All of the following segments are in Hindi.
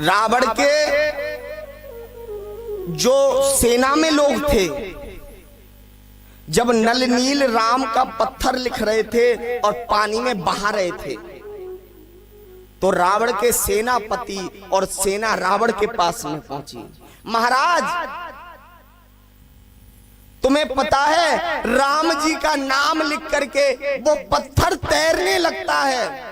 रावण के जो सेना में लोग थे, जब नल नील राम का पत्थर लिख रहे थे और पानी में बहा रहे थे, तो रावण के सेनापति और सेना रावण के पास में पहुंची। महाराज, तुम्हें पता है राम जी का नाम लिख करके वो पत्थर तैरने लगता है।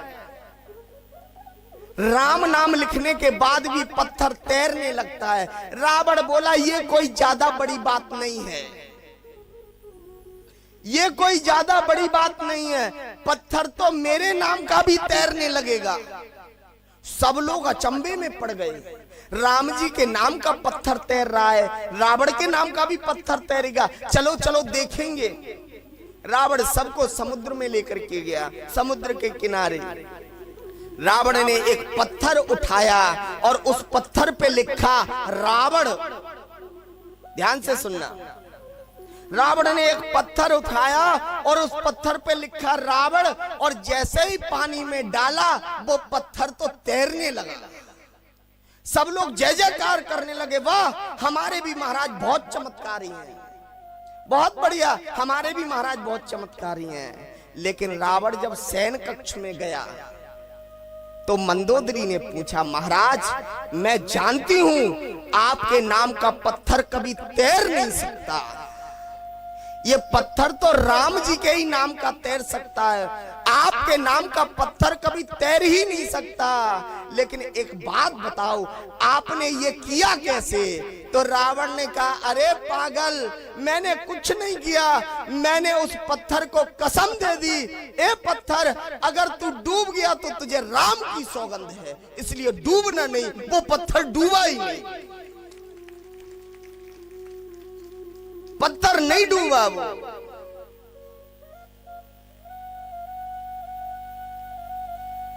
राम नाम लिखने के बाद भी पत्थर तैरने लगता है। रावण बोला, ये कोई ज्यादा बड़ी बात नहीं है, ये कोई ज्यादा बड़ी बात नहीं है, पत्थर तो मेरे नाम का भी तैरने लगेगा। सब लोग अचंभे में पड़ गए। राम जी के नाम का पत्थर तैर रहा है, रावण के नाम का भी पत्थर तैरेगा, चलो चलो देखेंगे। रावण सबको समुद्र में लेकर के गया। समुद्र के किनारे रावण ने एक पत्थर उठाया और उस पत्थर पे लिखा रावण। ध्यान से सुनना, रावण ने एक पत्थर उठाया और उस पत्थर पे लिखा रावण, और जैसे ही पानी में डाला वो पत्थर तो तैरने लगा। सब लोग जय जयकार करने लगे, वाह हमारे भी महाराज बहुत चमत्कारी हैं, बहुत बढ़िया, हमारे भी महाराज बहुत चमत्कारी हैं। लेकिन रावण जब शयन कक्ष में गया तो मंदोदरी ने पूछा, महाराज मैं जानती हूं आपके नाम का पत्थर कभी तैर नहीं सकता, ये पत्थर तो राम जी के ही नाम का तैर सकता है, आपके नाम का पत्थर कभी तैर ही नहीं सकता। लेकिन एक बात बताओ, आपने ये किया कैसे? तो रावण ने कहा, अरे पागल, मैंने कुछ नहीं किया, मैंने उस पत्थर को कसम दे दी, ए पत्थर अगर तू डूब गया तो तुझे राम की सौगंध है, इसलिए डूबना नहीं। वो पत्थर डूबा ही नहीं, पत्थर नहीं डूबा। वो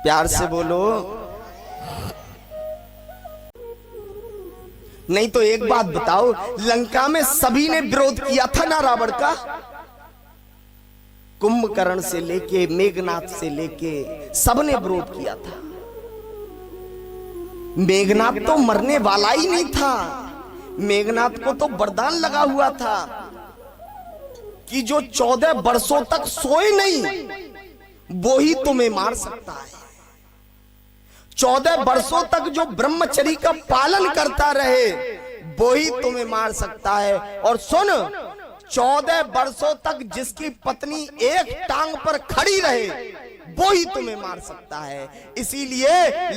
प्यार से बोलो, नहीं तो एक बात बताओ, लंका में सभी ने विरोध किया था ना रावण का, कुंभकर्ण से लेके मेघनाथ से लेके सबने विरोध किया था। मेघनाथ तो मरने वाला ही नहीं था, मेघनाथ को तो वरदान लगा हुआ था कि जो 14 वर्षों तक सोए नहीं वो ही तुम्हें मार सकता है। 14 वर्षों तक जो ब्रह्मचर्य का पालन करता रहे वो ही तुम्हें मार सकता है। और सुन, 14 वर्षों तक जिसकी पत्नी एक टांग पर खड़ी रहे वो ही तुम्हें मार सकता है। इसीलिए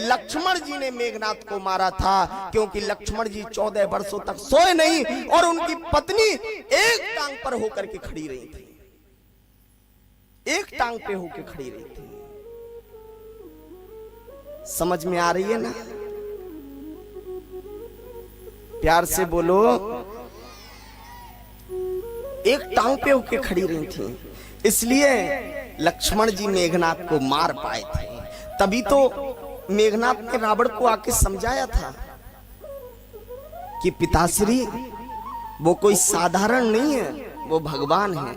लक्ष्मण जी ने मेघनाथ को मारा था, क्योंकि लक्ष्मण जी 14 वर्षों तक सोए नहीं और उनकी पत्नी एक टांग पर होकर के खड़ी रही थी, एक टांग पे होकर खड़ी रही थी। समझ में आ रही है ना? प्यार से बोलो, एक टांग पे होकर खड़ी रही थी, इसलिए लक्ष्मण जी मेघनाथ को मार पाए थे। तभी तो मेघनाथ ने रावण को आके समझाया था कि पिताश्री वो कोई साधारण नहीं है, वो भगवान है।